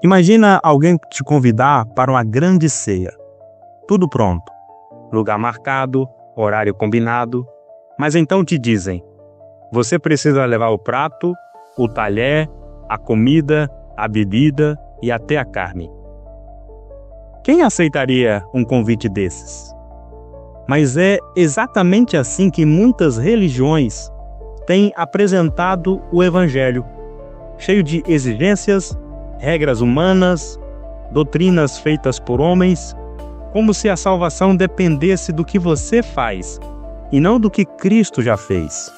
Imagina alguém te convidar para uma grande ceia. Tudo pronto. Lugar marcado, horário combinado. Mas então te dizem: você precisa levar o prato, o talher, a comida, a bebida e até a carne. Quem aceitaria um convite desses? Mas é exatamente assim que muitas religiões têm apresentado o Evangelho, cheio de exigências, regras humanas, doutrinas feitas por homens, como se a salvação dependesse do que você faz e não do que Cristo já fez.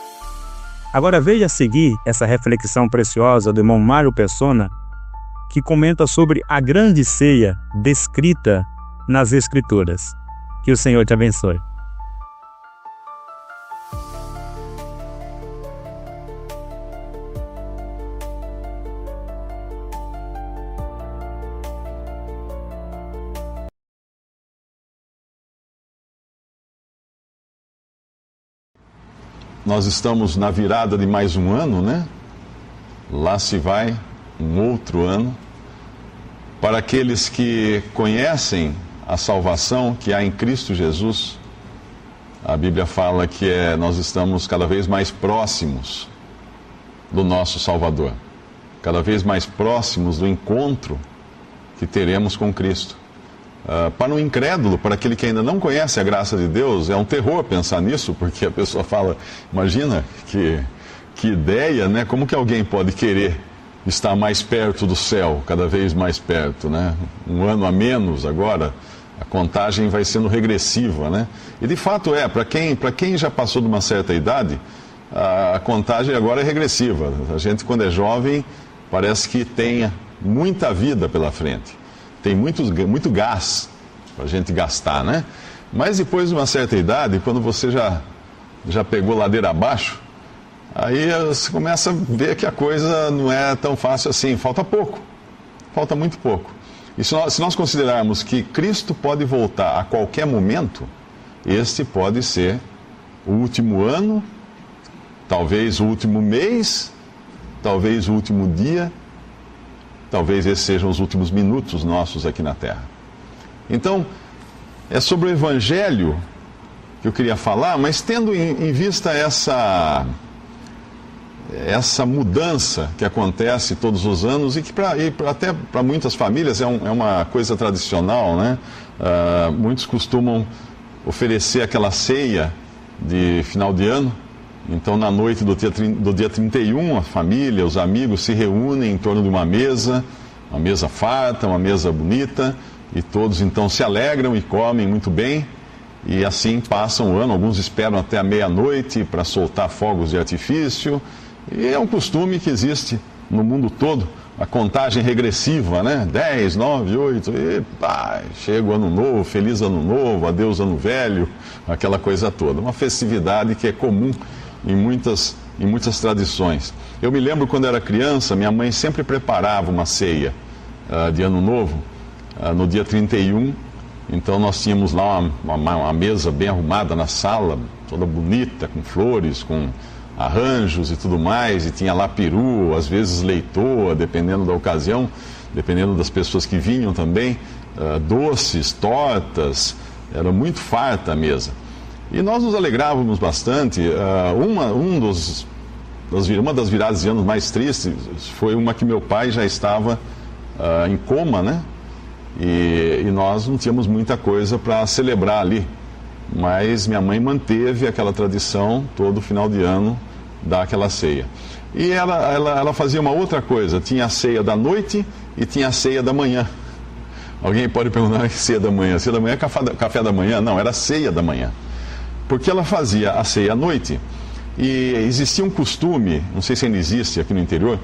Agora veja a seguir essa reflexão preciosa do irmão Mário Persona, que comenta sobre a grande ceia descrita nas Escrituras. Que o Senhor te abençoe. Nós estamos na virada de mais um ano, né? Lá se vai um outro ano. Para aqueles que conhecem a salvação que há em Cristo Jesus, a Bíblia fala que nós estamos cada vez mais próximos do nosso Salvador, cada vez mais próximos do encontro que teremos com Cristo. Para um incrédulo, para aquele que ainda não conhece a graça de Deus, é um terror pensar nisso, porque a pessoa fala, imagina que ideia, né? Como que alguém pode querer estar mais perto do céu, cada vez mais perto, né? Um ano a menos agora, a contagem vai sendo regressiva, né? E de fato para quem já passou de uma certa idade, a contagem agora é regressiva. A gente, quando é jovem, parece que tem muita vida pela frente. Tem muito gás para a gente gastar, né? Mas depois de uma certa idade, quando você já pegou ladeira abaixo, aí você começa a ver que a coisa não é tão fácil assim. Falta pouco, falta muito pouco. E se nós considerarmos que Cristo pode voltar a qualquer momento, este pode ser o último ano, talvez o último mês, talvez o último dia, talvez esses sejam os últimos minutos nossos aqui na Terra. Então, é sobre o Evangelho que eu queria falar, mas tendo em vista essa mudança que acontece todos os anos e que até para muitas famílias é uma coisa tradicional, né? Muitos costumam oferecer aquela ceia de final de ano. Então, na noite do dia 31, a família, os amigos se reúnem em torno de uma mesa farta, uma mesa bonita, e todos então se alegram e comem muito bem, e assim passam o ano. Alguns esperam até a meia-noite para soltar fogos de artifício, e é um costume que existe no mundo todo, a contagem regressiva, né? 10, 9, 8, e chega o ano novo, feliz ano novo, adeus ano velho, aquela coisa toda. Uma festividade que é comum em muitas tradições. Eu me lembro quando era criança, minha mãe sempre preparava uma ceia de ano novo, no dia 31. Então nós tínhamos lá uma mesa bem arrumada na sala, toda bonita, com flores, com arranjos e tudo mais, e tinha lá peru, às vezes leitoa, dependendo da ocasião, dependendo das pessoas que vinham também, doces, tortas, era muito farta a mesa. E nós nos alegrávamos bastante. Uma das viradas de anos mais tristes foi uma que meu pai já estava em coma, né? E nós não tínhamos muita coisa para celebrar ali. Mas minha mãe manteve aquela tradição todo final de ano daquela ceia. E ela fazia uma outra coisa. Tinha a ceia da noite e tinha a ceia da manhã. Alguém pode perguntar: que ceia da manhã? Ceia da manhã é café da manhã? Não, era ceia da manhã. Porque ela fazia a ceia à noite, e existia um costume, não sei se ainda existe aqui no interior,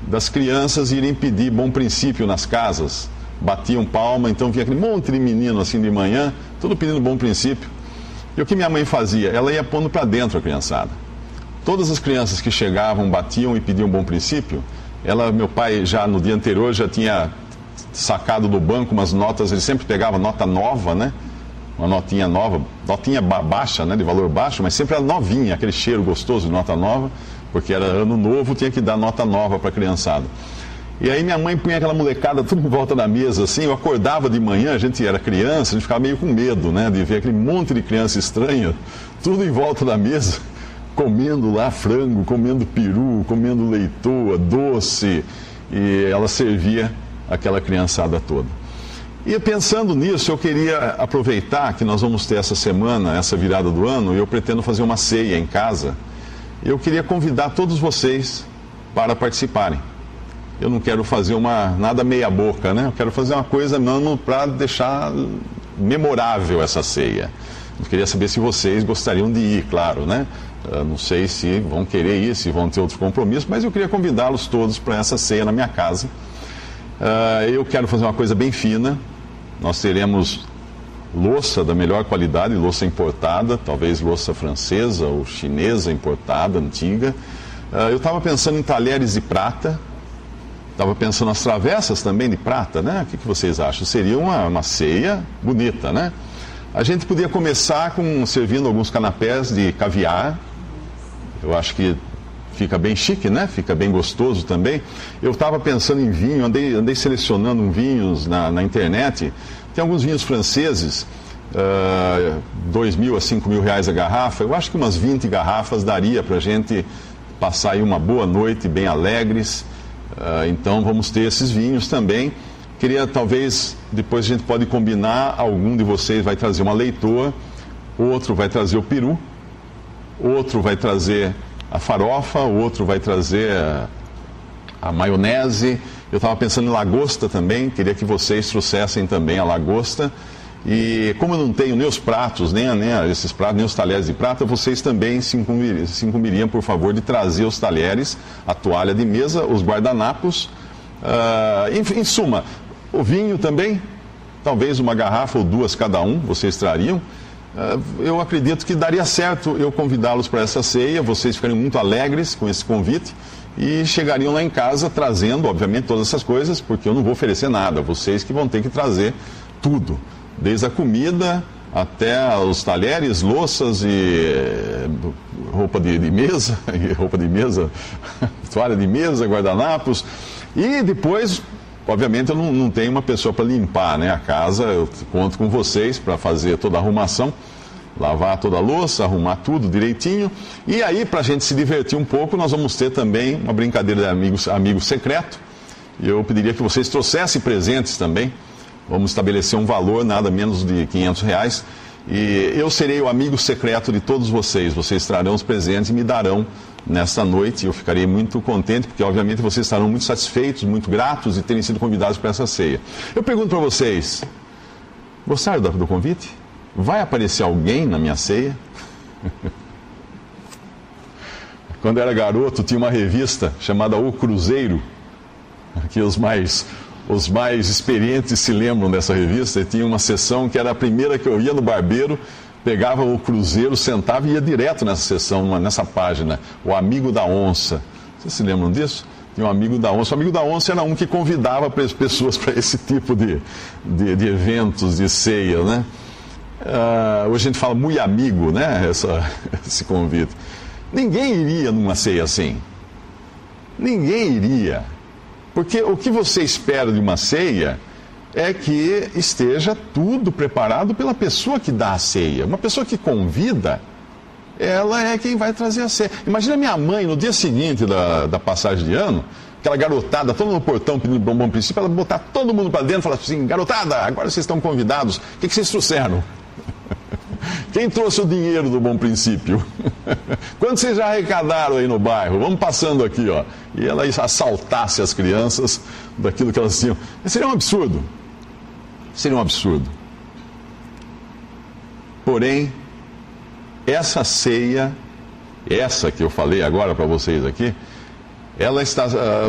das crianças irem pedir bom princípio nas casas. Batiam palma, então vinha aquele monte de menino assim de manhã, tudo pedindo bom princípio. E o que minha mãe fazia? Ela ia pondo para dentro a criançada. Todas as crianças que chegavam, batiam e pediam bom princípio, meu pai já no dia anterior já tinha sacado do banco umas notas, ele sempre pegava nota nova, né? Uma notinha nova, notinha baixa, né, de valor baixo, mas sempre era novinha, aquele cheiro gostoso de nota nova, porque era ano novo, tinha que dar nota nova para a criançada. E aí minha mãe punha aquela molecada tudo em volta da mesa, assim. Eu acordava de manhã, a gente era criança, a gente ficava meio com medo, né? De ver aquele monte de criança estranha, tudo em volta da mesa, comendo lá frango, comendo peru, comendo leitoa, doce. E ela servia aquela criançada toda. E pensando nisso, eu queria aproveitar que nós vamos ter essa semana, essa virada do ano, e eu pretendo fazer uma ceia em casa. Eu queria convidar todos vocês para participarem. Eu não quero fazer nada meia boca, né? Eu quero fazer uma coisa mesmo para deixar memorável essa ceia. Eu queria saber se vocês gostariam de ir, claro, né? Não sei se vão querer ir, se vão ter outros compromissos, mas eu queria convidá-los todos para essa ceia na minha casa. Eu quero fazer uma coisa bem fina. Nós teremos louça da melhor qualidade, louça importada, talvez louça francesa ou chinesa importada, antiga. Eu estava pensando em talheres de prata, estava pensando nas travessas também de prata, né? O que vocês acham? Seria uma ceia bonita, né? A gente podia começar servindo alguns canapés de caviar. Eu acho que fica bem chique, né? Fica bem gostoso também. Eu estava pensando em vinho, andei selecionando vinhos na internet. Tem alguns vinhos franceses, 2.000 a 5.000 reais a garrafa. Eu acho que umas 20 garrafas daria para a gente passar aí uma boa noite, bem alegres. Então vamos ter esses vinhos também. Queria, talvez, depois a gente pode combinar, algum de vocês vai trazer uma leitoa, outro vai trazer o peru, outro vai trazer a farofa, o outro vai trazer a maionese. Eu estava pensando em lagosta também, queria que vocês trouxessem também a lagosta. E como eu não tenho nem os pratos, nem esses pratos, nem os talheres de prata, vocês também se incumbiriam, por favor, de trazer os talheres, a toalha de mesa, os guardanapos. Em suma, o vinho também, talvez uma garrafa ou duas cada um, vocês trariam. Eu acredito que daria certo eu convidá-los para essa ceia, vocês ficariam muito alegres com esse convite e chegariam lá em casa trazendo, obviamente, todas essas coisas, porque eu não vou oferecer nada, vocês que vão ter que trazer tudo, desde a comida até os talheres, louças e roupa de mesa, toalha de mesa, guardanapos. E depois, obviamente, eu não tenho uma pessoa para limpar, né, a casa. Eu conto com vocês para fazer toda a arrumação, lavar toda a louça, arrumar tudo direitinho. E aí, para a gente se divertir um pouco, nós vamos ter também uma brincadeira de amigo secreto. Eu pediria que vocês trouxessem presentes também. Vamos estabelecer um valor, nada menos de R$500. E eu serei o amigo secreto de todos vocês. Vocês trarão os presentes e me darão nesta noite. Eu ficarei muito contente, porque obviamente vocês estarão muito satisfeitos, muito gratos de terem sido convidados para essa ceia. Eu pergunto para vocês, gostaram do convite? Vai aparecer alguém na minha ceia? Quando eu era garoto, tinha uma revista chamada O Cruzeiro, que os mais experientes se lembram dessa revista. E tinha uma sessão que era a primeira que eu ia no barbeiro, pegava o Cruzeiro, sentava e ia direto nessa sessão, nessa página, o Amigo da Onça. Vocês se lembram disso? Tinha um Amigo da Onça. O Amigo da Onça era um que convidava as pessoas para esse tipo de eventos, de ceia, né? Hoje a gente fala muito amigo, né? Esse convite. Ninguém iria numa ceia assim. Ninguém iria. Porque o que você espera de uma ceia é que esteja tudo preparado pela pessoa que dá a ceia. Uma pessoa que convida, ela é quem vai trazer a ceia. Imagina minha mãe, no dia seguinte da passagem de ano, aquela garotada, todo no portão pedindo Bom Princípio, ela botar todo mundo para dentro e falar assim: garotada, agora vocês estão convidados, o que vocês trouxeram? Quem trouxe o dinheiro do Bom Princípio? Quanto vocês já arrecadaram aí no bairro? Vamos passando aqui, ó. E ela assaltasse as crianças daquilo que elas tinham. Seria um absurdo. Seria um absurdo. Porém, essa ceia, essa que eu falei agora para vocês aqui,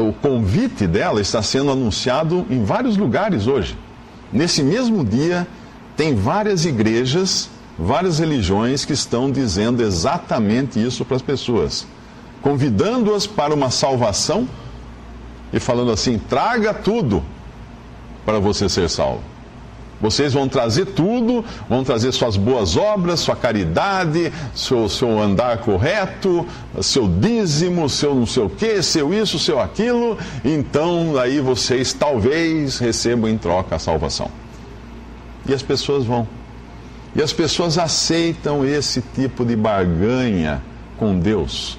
o convite dela está sendo anunciado em vários lugares hoje. Nesse mesmo dia, tem várias igrejas, várias religiões que estão dizendo exatamente isso para as pessoas, convidando-as para uma salvação e falando assim: traga tudo para você ser salvo. Vocês vão trazer tudo, vão trazer suas boas obras, sua caridade, seu andar correto, seu dízimo, seu não sei o quê, seu isso, seu aquilo. Então, aí vocês talvez recebam em troca a salvação. E as pessoas vão. E as pessoas aceitam esse tipo de barganha com Deus.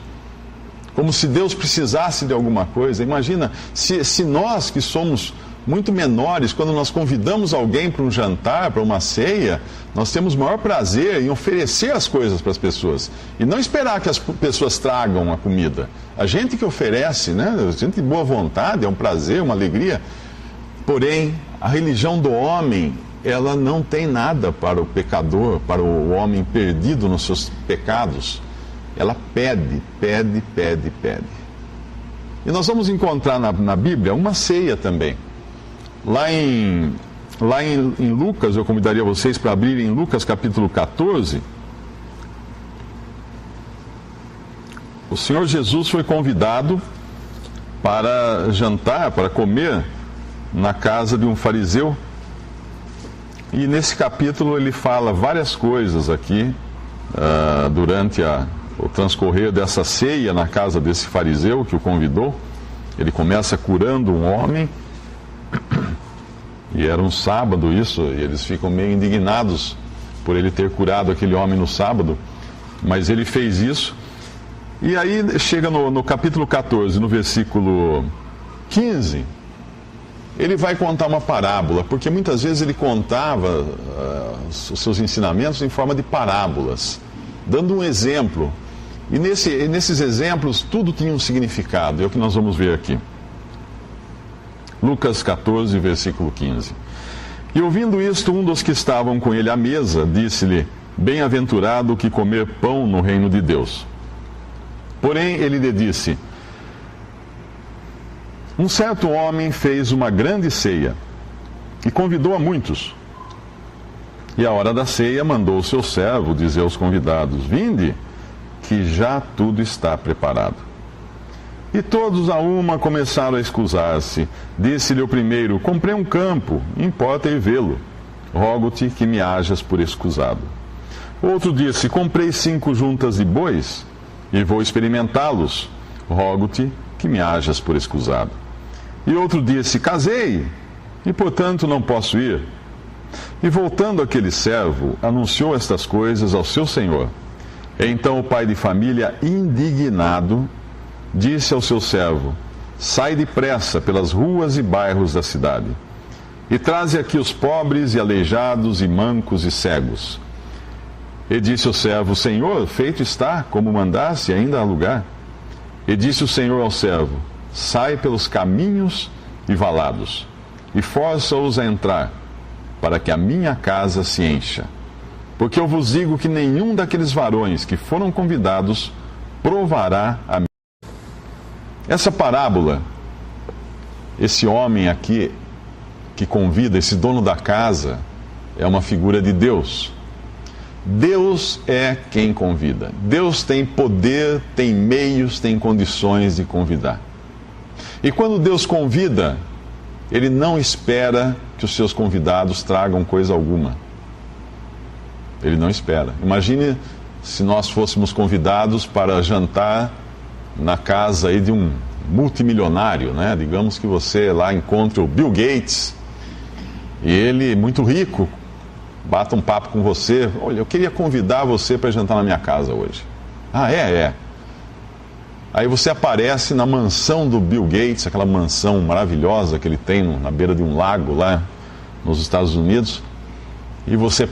Como se Deus precisasse de alguma coisa. Imagina, se nós que somos muito menores, quando nós convidamos alguém para um jantar, para uma ceia, nós temos maior prazer em oferecer as coisas para as pessoas. E não esperar que as pessoas tragam a comida. A gente que oferece, né? A gente de boa vontade, é um prazer, uma alegria. Porém, a religião do homem, ela não tem nada para o pecador, para o homem perdido nos seus pecados. Ela pede, pede, pede, pede. E nós vamos encontrar na Bíblia uma ceia também. Lá em Lucas, eu convidaria vocês para abrirem Lucas capítulo 14. O Senhor Jesus foi convidado para jantar, para comer na casa de um fariseu. E nesse capítulo ele fala várias coisas aqui, durante o transcorrer dessa ceia na casa desse fariseu que o convidou. Ele começa curando um homem, e era um sábado isso, e eles ficam meio indignados por ele ter curado aquele homem no sábado, mas ele fez isso. E aí chega no capítulo 14, no versículo 15, ele vai contar uma parábola, porque muitas vezes ele contava os seus ensinamentos em forma de parábolas, dando um exemplo. E nesses exemplos tudo tinha um significado, é o que nós vamos ver aqui. Lucas 14, versículo 15. E ouvindo isto, um dos que estavam com ele à mesa disse-lhe: bem-aventurado o que comer pão no reino de Deus. Porém ele lhe disse: um certo homem fez uma grande ceia e convidou a muitos. E à hora da ceia mandou o seu servo dizer aos convidados: vinde, que já tudo está preparado. E todos a uma começaram a escusar-se. Disse-lhe o primeiro: comprei um campo, importa ir vê-lo. Rogo-te que me hajas por escusado. Outro disse: comprei 5 juntas de bois e vou experimentá-los. Rogo-te que me hajas por escusado. E outro disse: casei e portanto não posso ir. E voltando aquele servo, anunciou estas coisas ao seu senhor. Então o pai de família, indignado, disse ao seu servo: sai depressa pelas ruas e bairros da cidade, e traze aqui os pobres e aleijados e mancos e cegos. E disse o servo: Senhor, feito está, como mandaste, ainda há lugar. E disse o Senhor ao servo: sai pelos caminhos e valados, e força-os a entrar, para que a minha casa se encha. Porque eu vos digo que nenhum daqueles varões que foram convidados provará a mim. Essa parábola, esse homem aqui que convida, esse dono da casa, é uma figura de Deus. Deus é quem convida. Deus tem poder, tem meios, tem condições de convidar. E quando Deus convida, Ele não espera que os seus convidados tragam coisa alguma. Ele não espera. Imagine se nós fôssemos convidados para jantar na casa aí de um multimilionário, né? Digamos que você lá encontre o Bill Gates, e ele, muito rico, bata um papo com você: olha, eu queria convidar você para jantar na minha casa hoje. Ah, é. Aí você aparece na mansão do Bill Gates, aquela mansão maravilhosa que ele tem na beira de um lago lá nos Estados Unidos, e você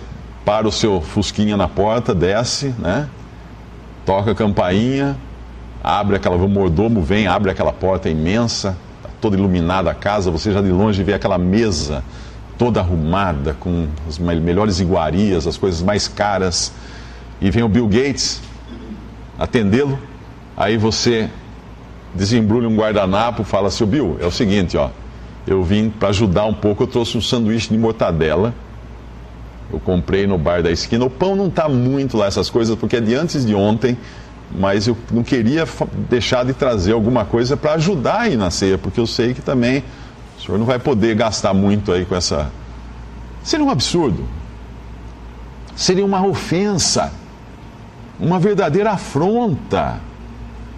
para o seu fusquinha na porta, desce, né? Toca a campainha, abre aquela, o mordomo vem, abre aquela porta imensa, tá toda iluminada a casa, você já de longe vê aquela mesa toda arrumada, com as melhores iguarias, as coisas mais caras, e vem o Bill Gates atendê-lo. Aí você desembrulha um guardanapo, fala assim: Bill, é o seguinte, ó, eu vim para ajudar um pouco, eu trouxe um sanduíche de mortadela, eu comprei no bar da esquina, o pão não está muito lá, essas coisas, porque é de antes de ontem, mas eu não queria deixar de trazer alguma coisa para ajudar aí na ceia, porque eu sei que também o senhor não vai poder gastar muito aí com Seria um absurdo. Seria uma ofensa, uma verdadeira afronta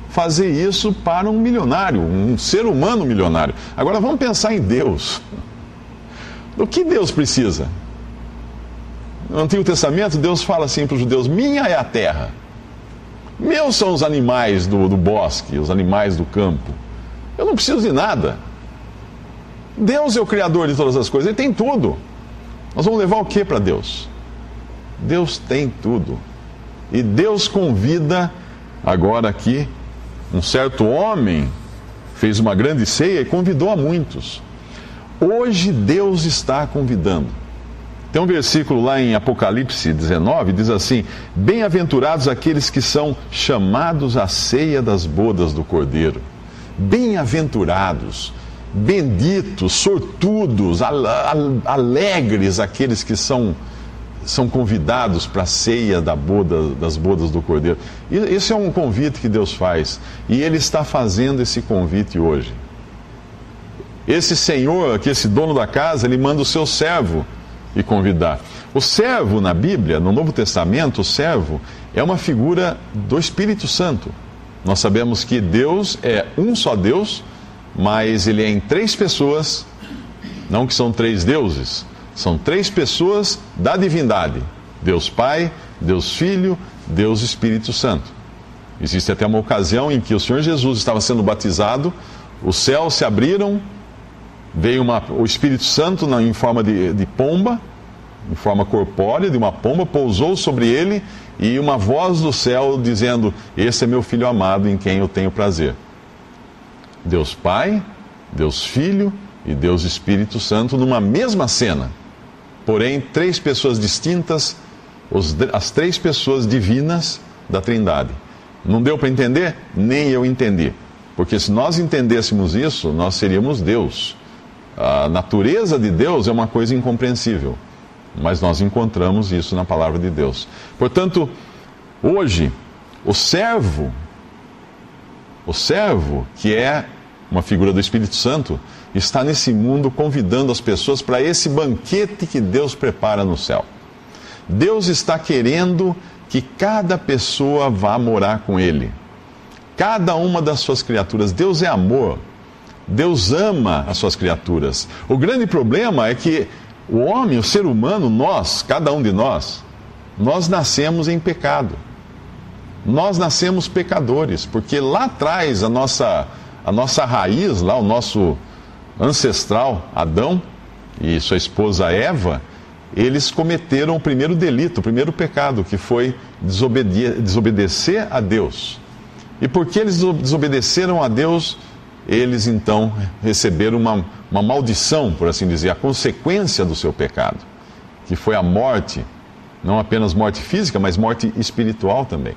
fazer isso para um milionário, um ser humano milionário. Agora vamos pensar em Deus. Do que Deus precisa? No Antigo Testamento, Deus fala assim para os judeus: minha é a terra, meus são os animais do bosque, os animais do campo. Eu não preciso de nada. Deus é o Criador de todas as coisas, Ele tem tudo. Nós vamos levar o que para Deus? Deus tem tudo. E Deus convida, agora aqui, um certo homem fez uma grande ceia e convidou a muitos. Hoje Deus está convidando. Tem um versículo lá em Apocalipse 19, diz assim: bem-aventurados aqueles que são chamados à ceia das bodas do Cordeiro. Bem-aventurados, benditos, sortudos, alegres aqueles que são convidados para a ceia das bodas do Cordeiro. Esse é um convite que Deus faz, e Ele está fazendo esse convite hoje. Esse Senhor, esse dono da casa, Ele manda o seu servo e convidar. O servo na Bíblia, no Novo Testamento, o servo é uma figura do Espírito Santo. Nós sabemos que Deus é um só Deus, mas Ele é em três pessoas, não que são três deuses, são três pessoas da divindade: Deus Pai, Deus Filho, Deus Espírito Santo. Existe até uma ocasião em que o Senhor Jesus estava sendo batizado, os céus se abriram, veio o Espírito Santo em forma de pomba, em forma corpórea, de uma pomba, pousou sobre ele, e uma voz do céu dizendo: esse é meu Filho amado, em quem eu tenho prazer. Deus Pai, Deus Filho e Deus Espírito Santo numa mesma cena. Porém, três pessoas distintas, as três pessoas divinas da Trindade. Não deu para entender? Nem eu entendi. Porque se nós entendêssemos isso, nós seríamos Deus. A natureza de Deus é uma coisa incompreensível, mas nós encontramos isso na palavra de Deus. Portanto, hoje, o servo, que é uma figura do Espírito Santo, está nesse mundo convidando as pessoas para esse banquete que Deus prepara no céu. Deus está querendo que cada pessoa vá morar com Ele. Cada uma das suas criaturas. Deus é amor. Deus ama as suas criaturas. O grande problema é que o homem, o ser humano, nós, cada um de nós nascemos em pecado. Nós nascemos pecadores, porque lá atrás a nossa raiz, lá o nosso ancestral Adão e sua esposa Eva, eles cometeram o primeiro delito, o primeiro pecado, que foi desobedecer a Deus. E porque eles desobedeceram a Deus, eles então receberam uma maldição, por assim dizer, a consequência do seu pecado, que foi a morte, não apenas morte física, mas morte espiritual também.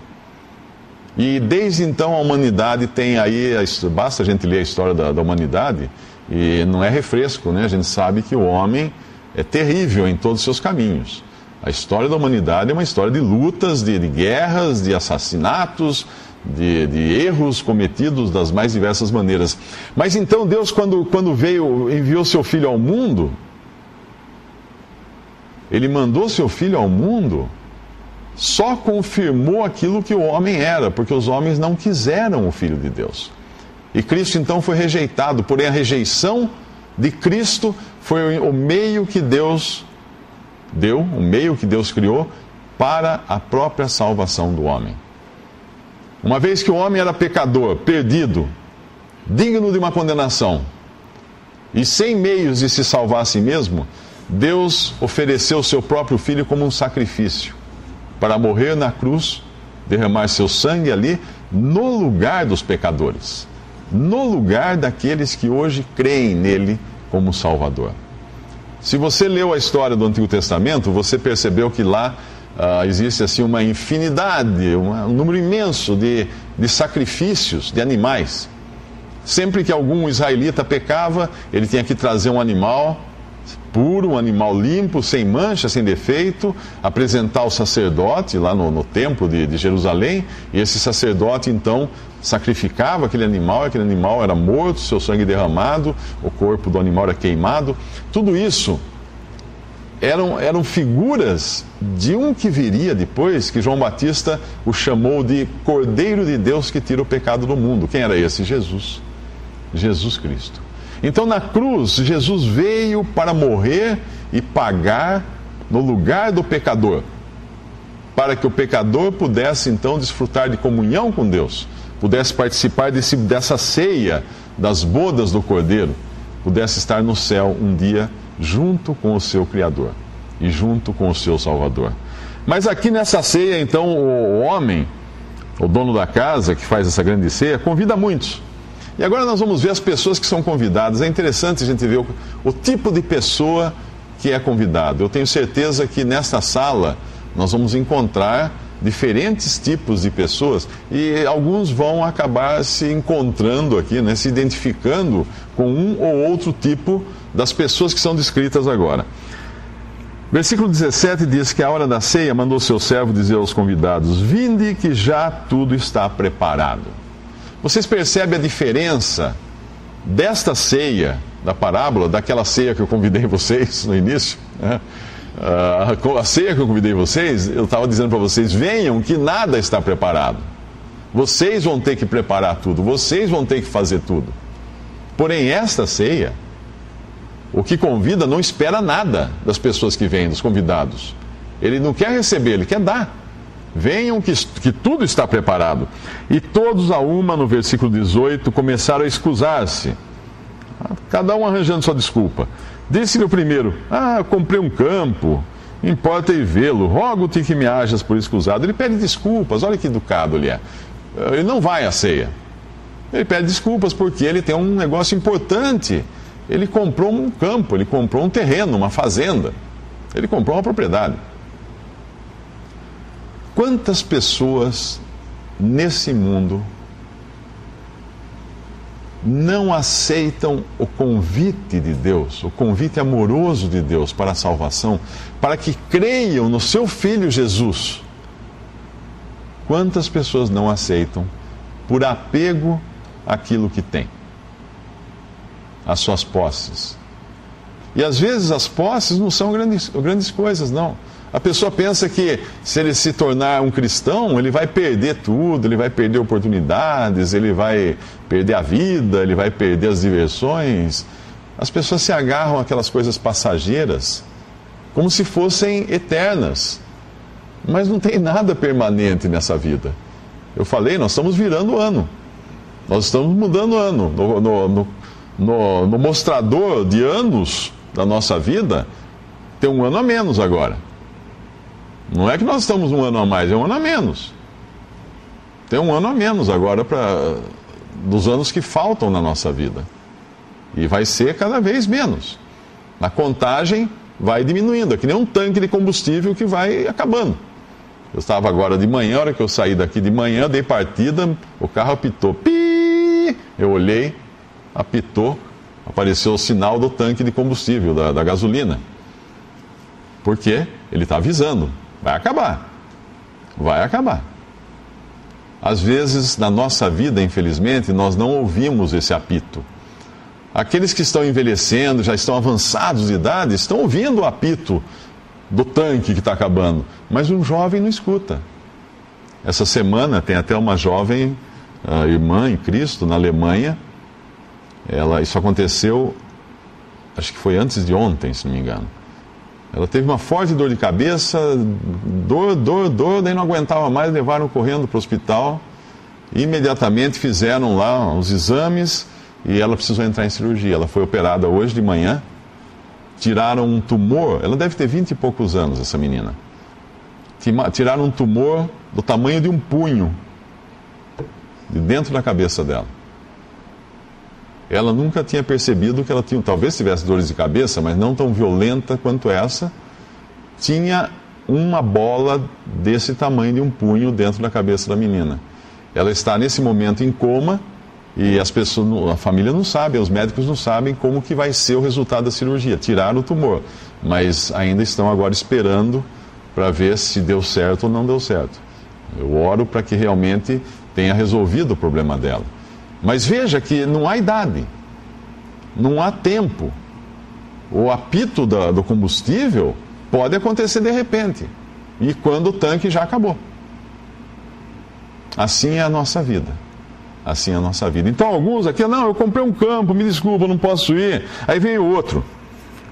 E desde então a humanidade tem aí, basta a gente ler a história da humanidade, e não é refresco, né? A gente sabe que o homem é terrível em todos os seus caminhos. A história da humanidade é uma história de lutas, de guerras, de assassinatos, de erros cometidos das mais diversas maneiras. Mas então Deus, quando enviou seu Filho ao mundo, Ele mandou seu Filho ao mundo, só confirmou aquilo que o homem era, porque os homens não quiseram o Filho de Deus. E Cristo então foi rejeitado, porém a rejeição de Cristo foi o meio que Deus deu, o meio que Deus criou para a própria salvação do homem. Uma vez que o homem era pecador, perdido, digno de uma condenação, e sem meios de se salvar a si mesmo, Deus ofereceu o seu próprio Filho como um sacrifício, para morrer na cruz, derramar seu sangue ali, no lugar dos pecadores, no lugar daqueles que hoje creem nele como Salvador. Se você leu a história do Antigo Testamento, você percebeu que lá existe assim uma infinidade, um número imenso de sacrifícios de animais. Sempre que algum israelita pecava, ele tinha que trazer um animal puro, um animal limpo, sem mancha, sem defeito, apresentar ao sacerdote lá no templo de Jerusalém, e esse sacerdote então sacrificava aquele animal era morto, seu sangue derramado, o corpo do animal era queimado. Tudo isso eram figuras de um que viria depois, que João Batista o chamou de Cordeiro de Deus que tira o pecado do mundo. Quem era esse? Jesus. Jesus Cristo. Então, na cruz, Jesus veio para morrer e pagar no lugar do pecador, para que o pecador pudesse, então, desfrutar de comunhão com Deus, pudesse participar dessa ceia das bodas do Cordeiro, pudesse estar no céu um dia junto com o seu Criador e junto com o seu Salvador. Mas aqui nessa ceia, então, o homem, o dono da casa, que faz essa grande ceia, convida muitos. E agora nós vamos ver as pessoas que são convidadas. É interessante a gente ver o tipo de pessoa que é convidado. Eu tenho certeza que nesta sala nós vamos encontrar diferentes tipos de pessoas e alguns vão acabar se encontrando aqui, né, se identificando com um ou outro tipo das pessoas que são descritas agora. Versículo 17 diz que a hora da ceia mandou seu servo dizer aos convidados: vinde que já tudo está preparado. Vocês percebem a diferença desta ceia, da parábola, daquela ceia que eu convidei vocês no início, né? A ceia que eu convidei vocês, eu estava dizendo para vocês: venham que nada está preparado. Vocês vão ter que preparar tudo, vocês vão ter que fazer tudo. Porém, esta ceia, o que convida não espera nada das pessoas que vêm, dos convidados. Ele não quer receber, ele quer dar. Venham que tudo está preparado. E todos a uma, no versículo 18, começaram a excusar-se, cada um arranjando sua desculpa. Disse-lhe o primeiro: comprei um campo, importa ir vê-lo, rogo-te que me hajas por escusado. Ele pede desculpas, olha que educado ele é. Ele não vai à ceia. Ele pede desculpas porque ele tem um negócio importante. Ele comprou um campo, ele comprou um terreno, uma fazenda. Ele comprou uma propriedade. Quantas pessoas nesse mundo não aceitam o convite de Deus, o convite amoroso de Deus para a salvação, para que creiam no seu Filho Jesus? Quantas pessoas não aceitam por apego àquilo que tem, às suas posses? E às vezes as posses não são grandes coisas, não. A pessoa pensa que se ele se tornar um cristão, ele vai perder tudo, ele vai perder oportunidades, ele vai perder a vida, ele vai perder as diversões. As pessoas se agarram àquelas coisas passageiras como se fossem eternas. Mas não tem nada permanente nessa vida. Eu falei, nós estamos virando o ano. Nós estamos mudando o ano. No mostrador de anos da nossa vida, tem um ano a menos agora. Não é que nós estamos um ano a mais, é um ano a menos. Tem um ano a menos agora dos anos que faltam na nossa vida. E vai ser cada vez menos. A contagem vai diminuindo, é que nem um tanque de combustível que vai acabando. Eu estava agora de manhã, a hora que eu saí daqui de manhã, dei partida, o carro apitou. Pi! Eu olhei, apitou, apareceu o sinal do tanque de combustível, da gasolina. Por quê? Ele está avisando. Vai acabar. Vai acabar. Às vezes, na nossa vida, infelizmente, nós não ouvimos esse apito. Aqueles que estão envelhecendo, já estão avançados de idade, estão ouvindo o apito do tanque que está acabando. Mas um jovem não escuta. Essa semana tem até uma jovem irmã em Cristo, na Alemanha. Isso aconteceu, acho que foi antes de ontem, se não me engano. Ela teve uma forte dor de cabeça, dor, daí não aguentava mais, levaram correndo para o hospital. E imediatamente fizeram lá os exames e ela precisou entrar em cirurgia. Ela foi operada hoje de manhã, tiraram um tumor, ela deve ter 20 e poucos anos, essa menina. Tiraram um tumor do tamanho de um punho, de dentro da cabeça dela. Ela nunca tinha percebido que ela tinha, talvez tivesse dores de cabeça, mas não tão violenta quanto essa. Tinha uma bola desse tamanho de um punho dentro da cabeça da menina. Ela está nesse momento em coma e as pessoas, a família não sabe, os médicos não sabem como que vai ser o resultado da cirurgia. Tiraram o tumor, mas ainda estão agora esperando para ver se deu certo ou não deu certo. Eu oro para que realmente tenha resolvido o problema dela. Mas veja que não há idade, não há tempo. O apito do combustível pode acontecer de repente, e quando o tanque já acabou. Assim é a nossa vida. Assim é a nossa vida. Então alguns aqui, não, eu comprei um campo, me desculpa, não posso ir. Aí veio outro.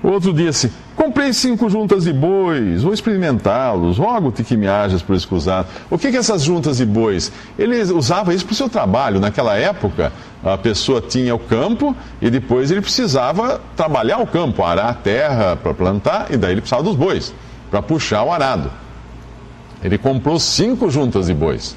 Outro disse, comprei 5 juntas de bois, vou experimentá-los, rogo-te que me hajas por escusado. O que essas juntas de bois? Ele usava isso para o seu trabalho. Naquela época, a pessoa tinha o campo e depois ele precisava trabalhar o campo, arar a terra para plantar, e daí ele precisava dos bois, para puxar o arado. Ele comprou 5 juntas de bois.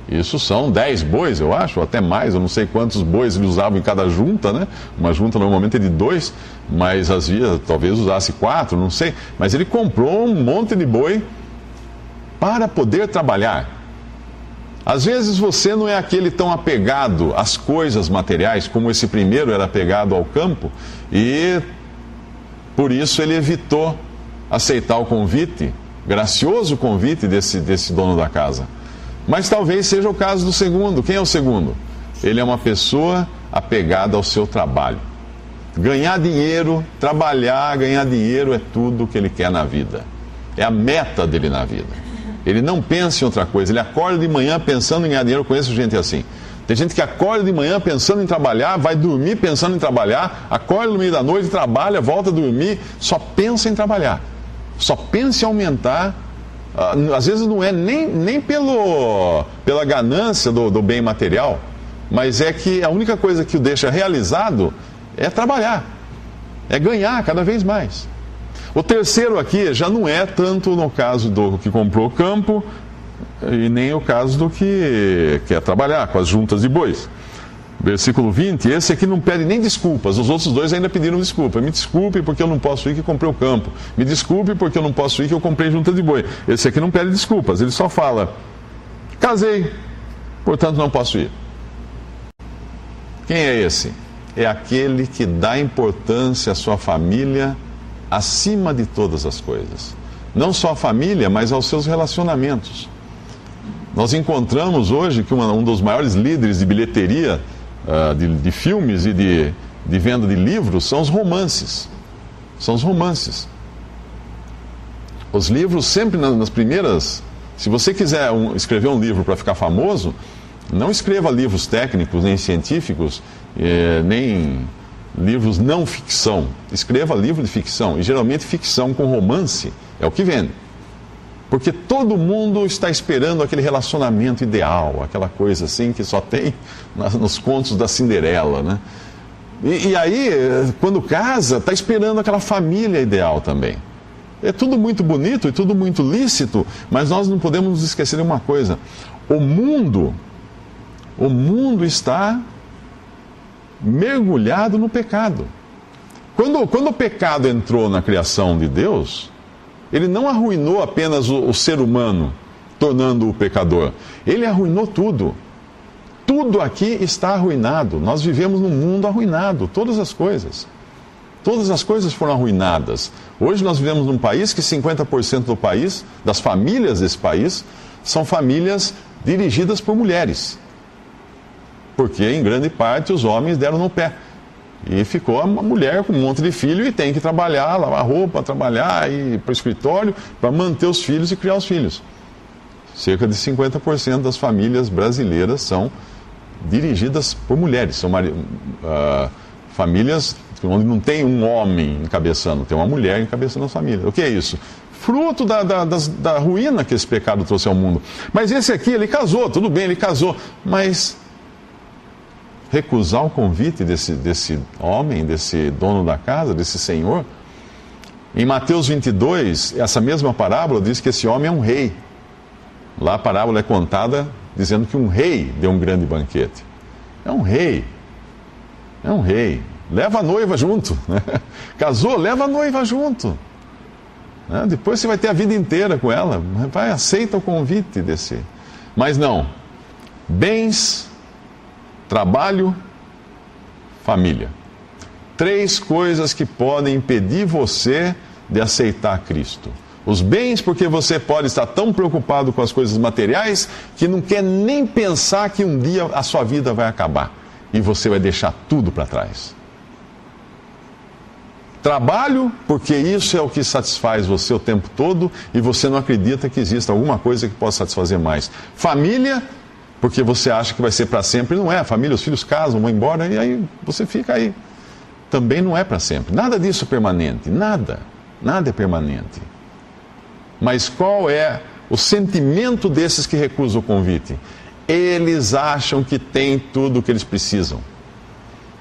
Isso são 10 bois, eu acho, ou até mais, eu não sei quantos bois ele usava em cada junta, né? Uma junta normalmente é de 2, mas às vezes talvez usasse 4, não sei. Mas ele comprou um monte de boi para poder trabalhar. Às vezes você não é aquele tão apegado às coisas materiais, como esse primeiro era apegado ao campo, e por isso ele evitou aceitar o convite, gracioso convite desse dono da casa. Mas talvez seja o caso do segundo. Quem é o segundo? Ele é uma pessoa apegada ao seu trabalho. Ganhar dinheiro, trabalhar, ganhar dinheiro é tudo o que ele quer na vida. É a meta dele na vida. Ele não pensa em outra coisa. Ele acorda de manhã pensando em ganhar dinheiro. Eu conheço gente assim. Tem gente que acorda de manhã pensando em trabalhar, vai dormir pensando em trabalhar, acorda no meio da noite, trabalha, volta a dormir, só pensa em trabalhar. Só pensa em aumentar. Às vezes não é nem pela ganância do bem material, mas é que a única coisa que o deixa realizado é trabalhar, é ganhar cada vez mais. O terceiro aqui já não é tanto no caso do que comprou o campo, e nem o caso do que quer trabalhar com as juntas de bois. Versículo 20, esse aqui não pede nem desculpas, os outros dois ainda pediram desculpa. Me desculpe porque eu não posso ir que eu comprei o campo. Me desculpe porque eu não posso ir que eu comprei junta de boi. Esse aqui não pede desculpas, ele só fala, casei, portanto não posso ir. Quem é esse? É aquele que dá importância à sua família acima de todas as coisas. Não só a família, mas aos seus relacionamentos. Nós encontramos hoje que um dos maiores líderes de bilheteria de filmes e de venda de livros são os romances. São os romances. Os livros sempre nas primeiras... Se você quiser escrever um livro para ficar famoso, não escreva livros técnicos, nem científicos, nem livros não ficção. Escreva livro de ficção. E geralmente ficção com romance é o que vende. Porque todo mundo está esperando aquele relacionamento ideal, aquela coisa assim que só tem nos contos da Cinderela, né? E aí, quando casa, está esperando aquela família ideal também. É tudo muito bonito e tudo muito lícito, mas nós não podemos nos esquecer de uma coisa. O mundo está mergulhado no pecado. Quando o pecado entrou na criação de Deus, ele não arruinou apenas o ser humano, tornando-o pecador. Ele arruinou tudo. Tudo aqui está arruinado. Nós vivemos num mundo arruinado, todas as coisas. Todas as coisas foram arruinadas. Hoje nós vivemos num país que 50% do país, das famílias desse país, são famílias dirigidas por mulheres. Porque, em grande parte, os homens deram no pé. E ficou uma mulher com um monte de filho e tem que trabalhar, lavar roupa, trabalhar, ir para o escritório para manter os filhos e criar os filhos. Cerca de 50% das famílias brasileiras são dirigidas por mulheres. São famílias onde não tem um homem encabeçando, tem uma mulher encabeçando a família. O que é isso? Fruto da ruína que esse pecado trouxe ao mundo. Mas esse aqui, ele casou, tudo bem, ele casou, mas recusar o convite desse homem, desse dono da casa, desse senhor. Em Mateus 22, essa mesma parábola diz que esse homem é um rei. Lá a parábola é contada dizendo que um rei deu um grande banquete. É um rei. É um rei. Leva a noiva junto. Casou, leva a noiva junto. Depois você vai ter a vida inteira com ela. Vai, aceita o convite desse. Mas não. Bens, trabalho, família. 3 coisas que podem impedir você de aceitar Cristo. Os bens, porque você pode estar tão preocupado com as coisas materiais que não quer nem pensar que um dia a sua vida vai acabar e você vai deixar tudo para trás. Trabalho, porque isso é o que satisfaz você o tempo todo e você não acredita que exista alguma coisa que possa satisfazer mais. Família, porque você acha que vai ser para sempre. Não é. A família, os filhos casam, vão embora e aí você fica aí. Também não é para sempre. Nada disso é permanente. Nada. Nada é permanente. Mas qual é o sentimento desses que recusam o convite? Eles acham que têm tudo o que eles precisam.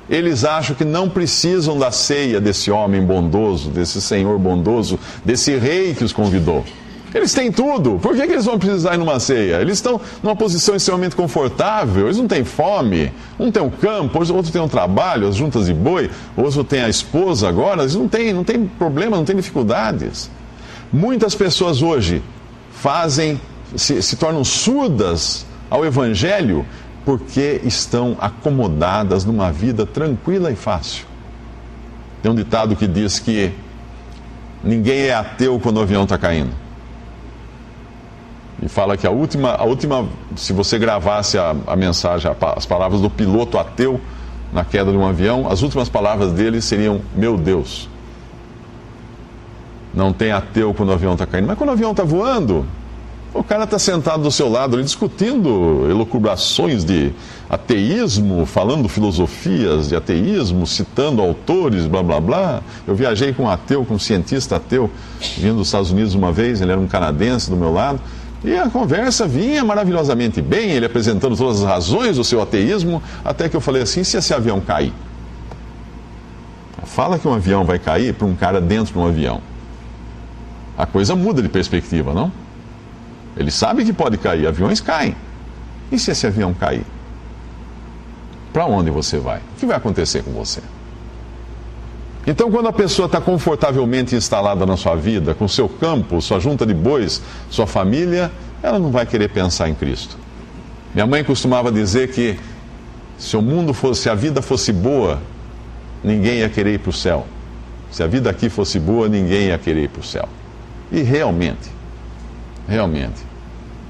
Eles acham que não precisam da ceia desse homem bondoso, desse Senhor bondoso, desse rei que os convidou. Eles têm tudo. Por que eles vão precisar ir numa ceia? Eles estão numa posição extremamente confortável. Eles não têm fome. Um tem um campo, outro tem um trabalho, as juntas de boi, outro tem a esposa agora. Eles não têm problema, não têm dificuldades. Muitas pessoas hoje se tornam surdas ao Evangelho porque estão acomodadas numa vida tranquila e fácil. Tem um ditado que diz que ninguém é ateu quando o avião está caindo. E fala que a última, se você gravasse a mensagem, as palavras do piloto ateu na queda de um avião, as últimas palavras dele seriam: meu Deus. Não tem ateu quando o avião está caindo. Mas quando o avião está voando, o cara está sentado do seu lado ali discutindo elucubrações de ateísmo, falando filosofias de ateísmo, citando autores, blá blá blá. Eu viajei com um ateu, com um cientista ateu, vindo dos Estados Unidos uma vez, ele era um canadense do meu lado, e a conversa vinha maravilhosamente bem, ele apresentando todas as razões do seu ateísmo, até que eu falei assim: se esse avião cair? Fala que um avião vai cair para um cara dentro de um avião. A coisa muda de perspectiva, não? Ele sabe que pode cair, aviões caem. E se esse avião cair? Para onde você vai? O que vai acontecer com você? Então, quando a pessoa está confortavelmente instalada na sua vida, com seu campo, sua junta de bois, sua família, ela não vai querer pensar em Cristo. Minha mãe costumava dizer que se a vida fosse boa, ninguém ia querer ir para o céu. Se a vida aqui fosse boa, ninguém ia querer ir para o céu. E realmente.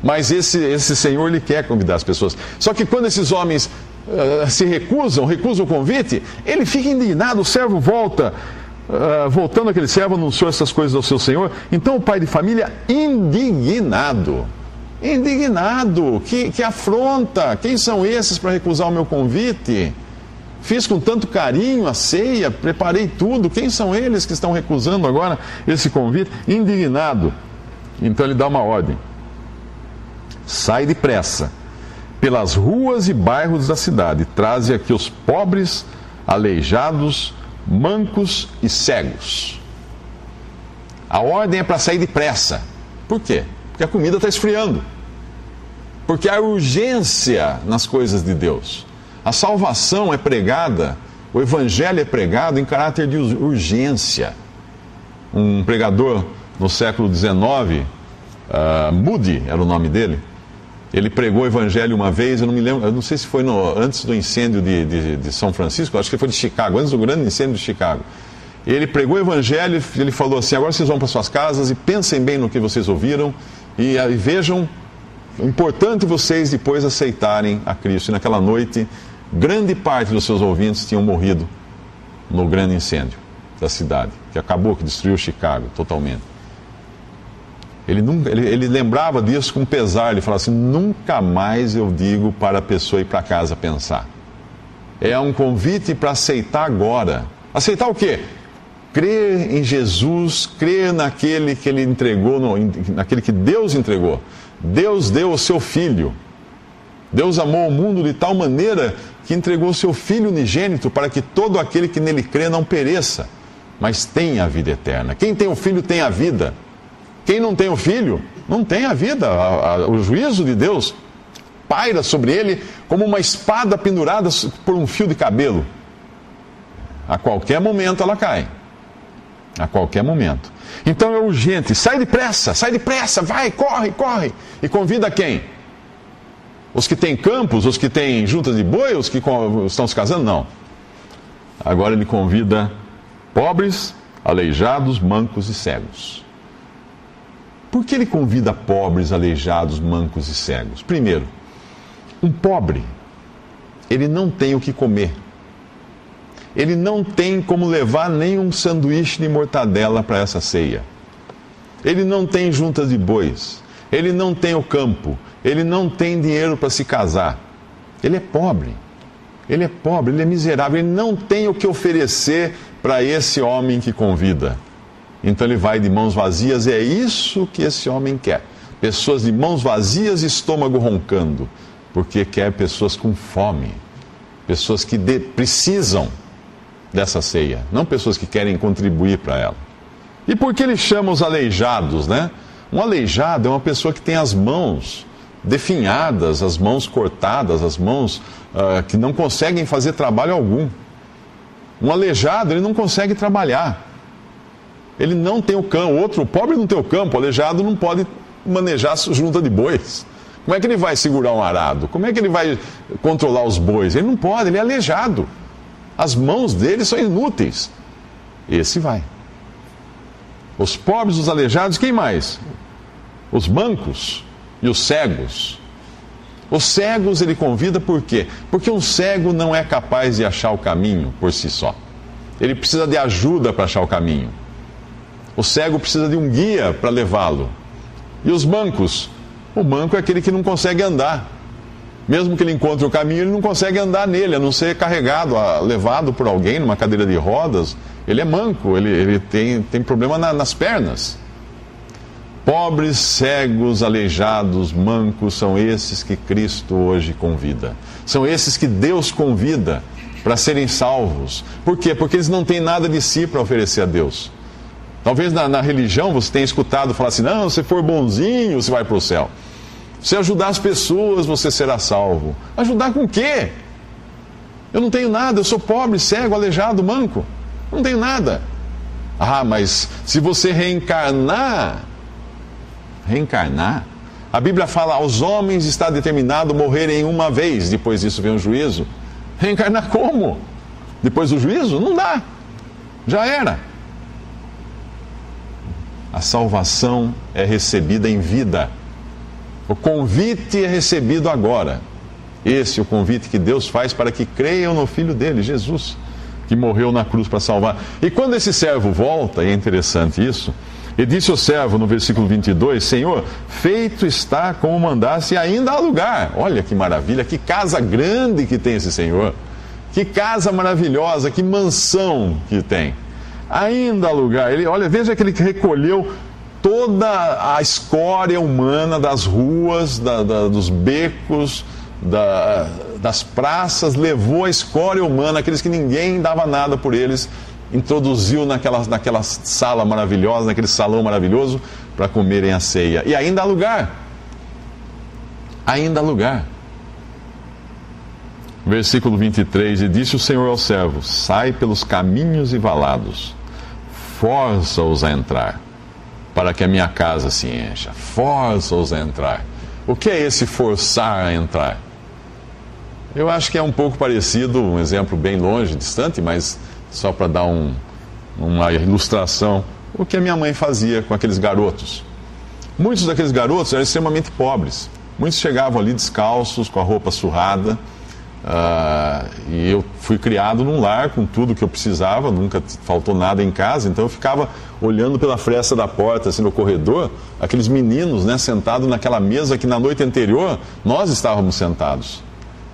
Mas esse Senhor, Ele quer convidar as pessoas. Só que quando esses homens se recusam o convite, ele fica indignado, o servo voltando aquele servo, anunciou essas coisas ao seu senhor. Então o pai de família, indignado, que afronta, quem são esses para recusar o meu convite? Fiz com tanto carinho a ceia, preparei tudo, quem são eles que estão recusando agora esse convite? Indignado. Então ele dá uma ordem: sai depressa pelas ruas e bairros da cidade, traze aqui os pobres, aleijados, mancos e cegos. A ordem é para sair depressa. Por quê? Porque a comida está esfriando. Porque há urgência nas coisas de Deus. A salvação é pregada, o evangelho é pregado em caráter de urgência. Um pregador no século XIX, Moody era o nome dele, ele pregou o evangelho uma vez, eu não me lembro, eu não sei se foi antes do incêndio de São Francisco, acho que foi de Chicago, antes do grande incêndio de Chicago. Ele pregou o evangelho, ele falou assim: agora vocês vão para suas casas e pensem bem no que vocês ouviram e vejam, é importante vocês depois aceitarem a Cristo. E naquela noite, grande parte dos seus ouvintes tinham morrido no grande incêndio da cidade, que acabou, que destruiu Chicago totalmente. Ele lembrava disso com pesar, ele falava assim: nunca mais eu digo para a pessoa ir para casa pensar. É um convite para aceitar agora. Aceitar o quê? Crer em Jesus, crer naquele que Ele entregou, naquele que Deus entregou. Deus deu o seu Filho. Deus amou o mundo de tal maneira que entregou o seu Filho unigênito para que todo aquele que nele crê não pereça, mas tenha a vida eterna. Quem tem o Filho tem a vida. Quem não tem o Filho, não tem a vida. O juízo de Deus paira sobre ele como uma espada pendurada por um fio de cabelo. A qualquer momento ela cai. A qualquer momento. Então é urgente. Sai depressa, vai, corre. E convida quem? Os que têm campos, os que têm juntas de boi, os que estão se casando? Não. Agora ele convida pobres, aleijados, mancos e cegos. Por que ele convida pobres, aleijados, mancos e cegos? Primeiro, um pobre, ele não tem o que comer. ele não tem como levar nem um sanduíche de mortadela para essa ceia. Ele não tem juntas de bois, ele não tem o campo, ele não tem dinheiro para se casar. Ele é pobre, ele é miserável, ele não tem o que oferecer para esse homem que convida. Então ele vai de mãos vazias, e é isso que esse homem quer. Pessoas de mãos vazias e estômago roncando, porque quer pessoas com fome, pessoas que precisam dessa ceia, não pessoas que querem contribuir para ela. E por que ele chama os aleijados, né? Um aleijado é uma pessoa que tem as mãos definhadas, as mãos cortadas, as mãos que não conseguem fazer trabalho algum. Um aleijado, ele não consegue trabalhar. Ele não tem o campo. O pobre não tem o campo, o aleijado não pode manejar junta de bois. Como é que ele vai segurar um arado? Como é que ele vai controlar os bois? Ele não pode, ele é aleijado. As mãos dele são inúteis. Esse vai. Os pobres, os aleijados, quem mais? Os mancos e os cegos. Os cegos ele convida por quê? Porque um cego não é capaz de achar o caminho por si só. Ele precisa de ajuda para achar o caminho. O cego precisa de um guia para levá-lo. E os mancos? O manco é aquele que não consegue andar. Mesmo que ele encontre o caminho, ele não consegue andar nele, a não ser carregado, levado por alguém numa cadeira de rodas. Ele é manco, ele tem problema nas pernas. Pobres, cegos, aleijados, mancos, são esses que Cristo hoje convida. São esses que Deus convida para serem salvos. Por quê? Porque eles não têm nada de si para oferecer a Deus. Talvez na religião você tenha escutado falar assim, não, se for bonzinho, você vai para o céu. Se ajudar as pessoas, você será salvo. Ajudar com o quê? Eu não tenho nada, eu sou pobre, cego, aleijado, manco. Não tenho nada. Ah, mas se você reencarnar, a Bíblia fala, aos homens está determinado morrerem uma vez, depois disso vem o juízo. Reencarnar como? Depois do juízo? Não dá. Já era. A salvação é recebida em vida. O convite é recebido agora. Esse é o convite que Deus faz para que creiam no Filho dele, Jesus, que morreu na cruz para salvar. E quando esse servo volta, e é interessante isso, e disse o servo no versículo 22, Senhor, feito está como mandasse e ainda há lugar. Olha que maravilha, que casa grande que tem esse Senhor. Que casa maravilhosa, que mansão que tem. Ainda há lugar. Veja que ele recolheu toda a escória humana das ruas, dos becos, das praças, levou a escória humana, aqueles que ninguém dava nada por eles, introduziu naquela sala maravilhosa, naquele salão maravilhoso, para comerem a ceia. E ainda há lugar. Ainda há lugar. Versículo 23, e disse o Senhor ao servo, sai pelos caminhos e valados, força-os a entrar, para que a minha casa se encha. Força-os a entrar. O que é esse forçar a entrar? Eu acho que é um pouco parecido, um exemplo bem longe, distante, mas só para dar uma ilustração, o que a minha mãe fazia com aqueles garotos. Muitos daqueles garotos eram extremamente pobres. Muitos chegavam ali descalços, com a roupa surrada. E eu fui criado num lar com tudo que eu precisava, nunca faltou nada em casa, então eu ficava olhando pela fresta da porta, assim, no corredor, aqueles meninos, né, sentados naquela mesa que na noite anterior nós estávamos sentados.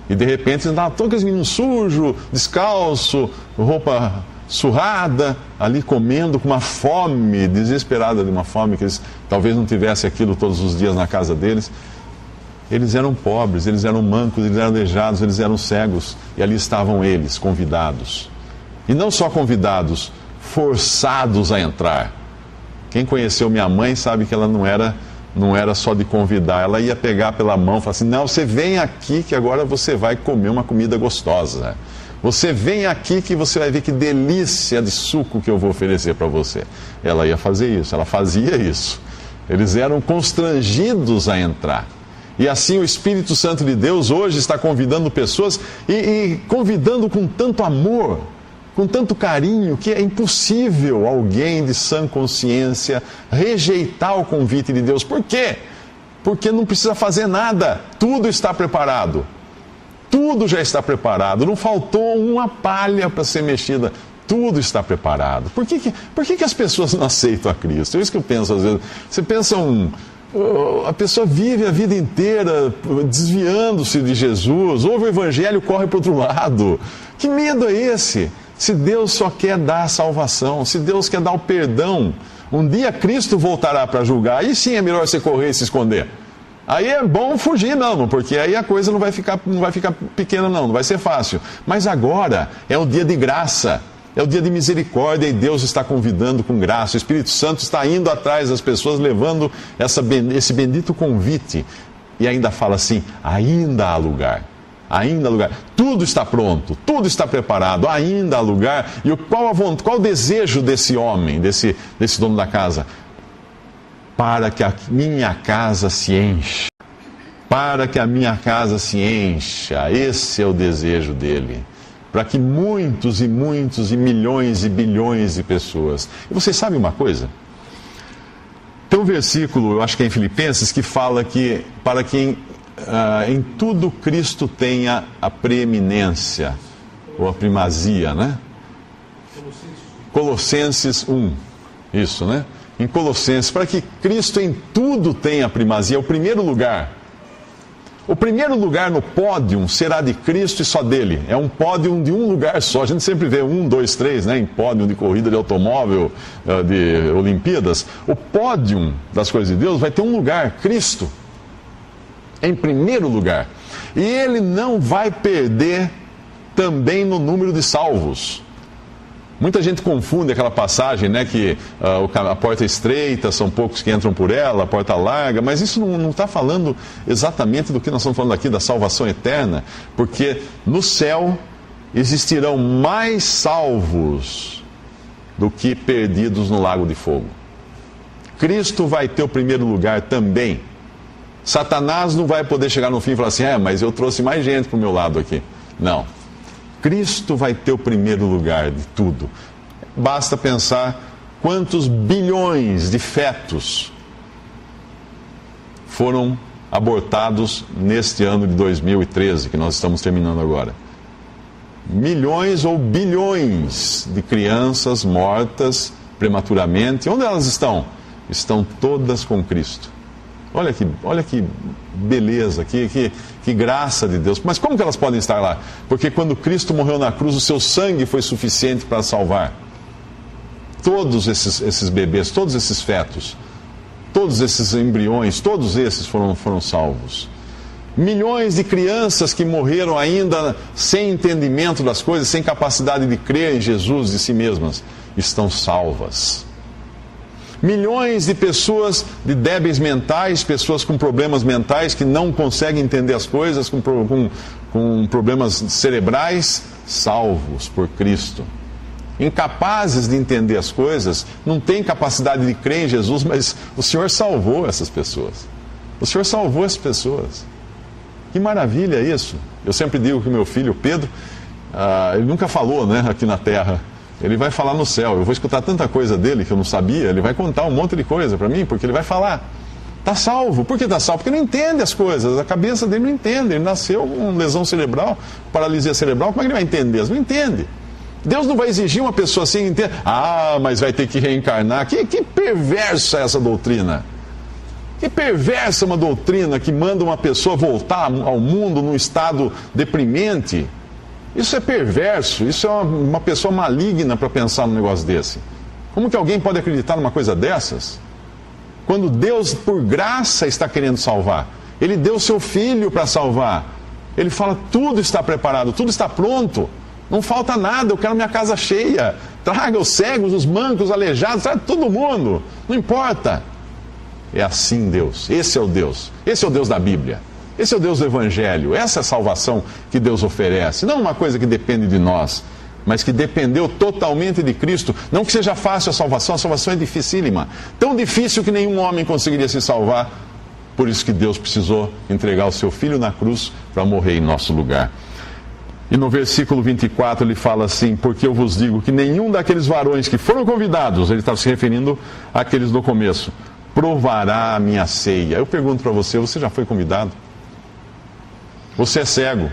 E de repente estavam todos aqueles meninos sujos, descalço, roupa surrada, ali comendo com uma fome, desesperada de uma fome, que eles talvez não tivessem aquilo todos os dias na casa deles. Eles eram pobres, eles eram mancos, eles eram aleijados, eles eram cegos. E ali estavam eles, convidados. E não só convidados, forçados a entrar. Quem conheceu minha mãe sabe que ela não era só de convidar. Ela ia pegar pela mão e falar assim, não, você vem aqui que agora você vai comer uma comida gostosa. Você vem aqui que você vai ver que delícia de suco que eu vou oferecer para você. Ela ia fazer isso, ela fazia isso. Eles eram constrangidos a entrar. E assim o Espírito Santo de Deus hoje está convidando pessoas e convidando com tanto amor, com tanto carinho, que é impossível alguém de sã consciência rejeitar o convite de Deus. Por quê? Porque não precisa fazer nada, tudo está preparado. Tudo já está preparado, não faltou uma palha para ser mexida. Tudo está preparado. Por que as pessoas não aceitam a Cristo? É isso que eu penso às vezes. Você pensa a pessoa vive a vida inteira desviando-se de Jesus, ouve o Evangelho e corre para o outro lado. Que medo é esse? Se Deus só quer dar a salvação, se Deus quer dar o perdão, um dia Cristo voltará para julgar, aí sim é melhor você correr e se esconder. Aí é bom fugir mesmo, porque aí a coisa não vai ficar pequena não vai ser fácil. Mas agora é o dia de graça, é o dia de misericórdia e Deus está convidando com graça. O Espírito Santo está indo atrás das pessoas, levando esse bendito convite. E ainda fala assim, ainda há lugar. Ainda há lugar. Tudo está pronto, tudo está preparado, ainda há lugar. E qual o desejo desse homem, desse dono da casa? Para que a minha casa se encha. Para que a minha casa se encha. Esse é o desejo dele. Para que muitos e muitos e milhões e bilhões de pessoas. E vocês sabem uma coisa? Tem um versículo, eu acho que é em Filipenses, que fala que para que em tudo Cristo tenha a preeminência, ou a primazia, né? Colossenses 1. Isso, né? Em Colossenses, para que Cristo em tudo tenha a primazia, é o primeiro lugar. O primeiro lugar no pódio será de Cristo e só dele. É um pódio de um lugar só. A gente sempre vê 1, 2, 3, né, em pódio de corrida de automóvel, de Olimpíadas. O pódio das coisas de Deus vai ter um lugar, Cristo, em primeiro lugar. E ele não vai perder também no número de salvos. Muita gente confunde aquela passagem, né, que a porta é estreita, são poucos que entram por ela, a porta larga, mas isso não está falando exatamente do que nós estamos falando aqui, da salvação eterna, porque no céu existirão mais salvos do que perdidos no lago de fogo. Cristo vai ter o primeiro lugar também. Satanás não vai poder chegar no fim e falar assim, mas eu trouxe mais gente para o meu lado aqui. Não. Cristo vai ter o primeiro lugar de tudo. Basta pensar quantos bilhões de fetos foram abortados neste ano de 2013, que nós estamos terminando agora. Milhões ou bilhões de crianças mortas prematuramente. Onde elas estão? Estão todas com Cristo. Olha que beleza, que graça de Deus. Mas como que elas podem estar lá? Porque quando Cristo morreu na cruz, o seu sangue foi suficiente para salvar todos esses bebês, todos esses fetos, todos esses embriões, todos esses foram salvos. Milhões de crianças que morreram ainda sem entendimento das coisas, sem capacidade de crer em Jesus de si mesmas, estão salvas. Milhões de pessoas de débeis mentais, pessoas com problemas mentais que não conseguem entender as coisas, com problemas cerebrais, salvos por Cristo. Incapazes de entender as coisas, não têm capacidade de crer em Jesus, mas o Senhor salvou essas pessoas. O Senhor salvou essas pessoas. Que maravilha isso! Eu sempre digo que o meu filho, Pedro, ele nunca falou, né, aqui na terra. Ele vai falar no céu. Eu vou escutar tanta coisa dele que eu não sabia. Ele vai contar um monte de coisa para mim, porque ele vai falar. Está salvo. Por que está salvo? Porque não entende as coisas. A cabeça dele não entende. Ele nasceu com lesão cerebral, paralisia cerebral. Como é que ele vai entender? Ele não entende. Deus não vai exigir uma pessoa assim, entender. Mas vai ter que reencarnar. Que perversa é essa doutrina. Que perversa uma doutrina que manda uma pessoa voltar ao mundo num estado deprimente. Isso é perverso, isso é uma pessoa maligna para pensar num negócio desse. Como que alguém pode acreditar numa coisa dessas? Quando Deus, por graça, está querendo salvar. Ele deu o seu filho para salvar. Ele fala, tudo está preparado, tudo está pronto. Não falta nada, eu quero minha casa cheia. Traga os cegos, os mancos, os aleijados, traga todo mundo. Não importa. É assim Deus, esse é o Deus. Esse é o Deus da Bíblia. Esse é o Deus do Evangelho, essa é a salvação que Deus oferece. Não uma coisa que depende de nós, mas que dependeu totalmente de Cristo. Não que seja fácil a salvação é dificílima. Tão difícil que nenhum homem conseguiria se salvar. Por isso que Deus precisou entregar o seu Filho na cruz para morrer em nosso lugar. E no versículo 24 ele fala assim, porque eu vos digo que nenhum daqueles varões que foram convidados, ele estava se referindo àqueles do começo, provará a minha ceia. Eu pergunto para você, você já foi convidado? Você é cego,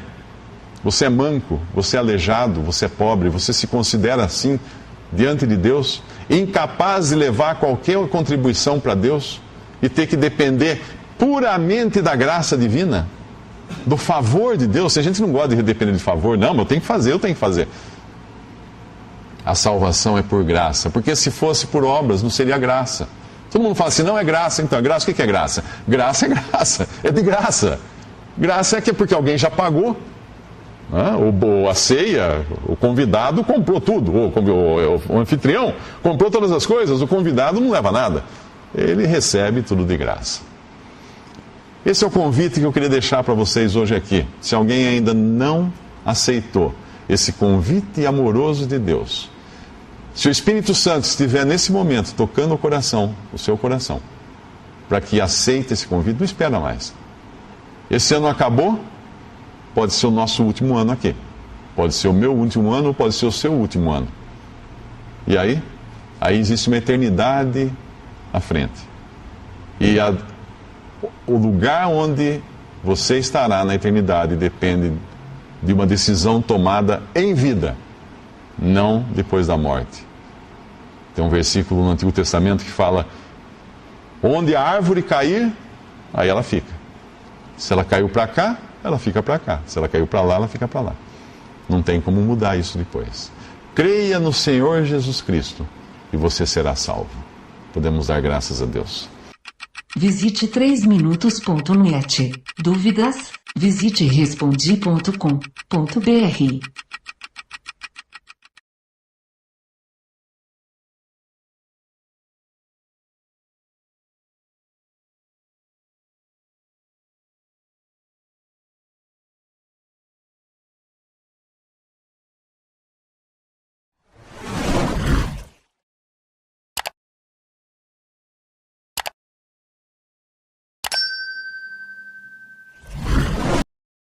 você é manco, você é aleijado, você é pobre, você se considera assim diante de Deus, incapaz de levar qualquer contribuição para Deus e ter que depender puramente da graça divina, do favor de Deus. Se a gente não gosta de depender de favor, não, mas eu tenho que fazer. A salvação é por graça, porque se fosse por obras não seria graça. Todo mundo fala assim, não é graça, então é graça. O que é graça? Graça é graça, é de graça. Graça é que é porque alguém já pagou. A ceia, o convidado comprou tudo, o anfitrião comprou todas as coisas, o convidado não leva nada. Ele recebe tudo de graça. Esse é o convite que eu queria deixar para vocês hoje aqui. Se alguém ainda não aceitou esse convite amoroso de Deus, se o Espírito Santo estiver nesse momento tocando o seu coração, para que aceite esse convite, não espera mais. Esse ano acabou, pode ser o nosso último ano aqui. Pode ser o meu último ano, pode ser o seu último ano. E aí existe uma eternidade à frente. E o lugar onde você estará na eternidade depende de uma decisão tomada em vida, não depois da morte. Tem um versículo no Antigo Testamento que fala: onde a árvore cair, aí ela fica. Se ela caiu para cá, ela fica para cá. Se ela caiu para lá, ela fica para lá. Não tem como mudar isso depois. Creia no Senhor Jesus Cristo e você será salvo. Podemos dar graças a Deus. Visite 3minutos.net. Dúvidas? Visite respondi.com.br.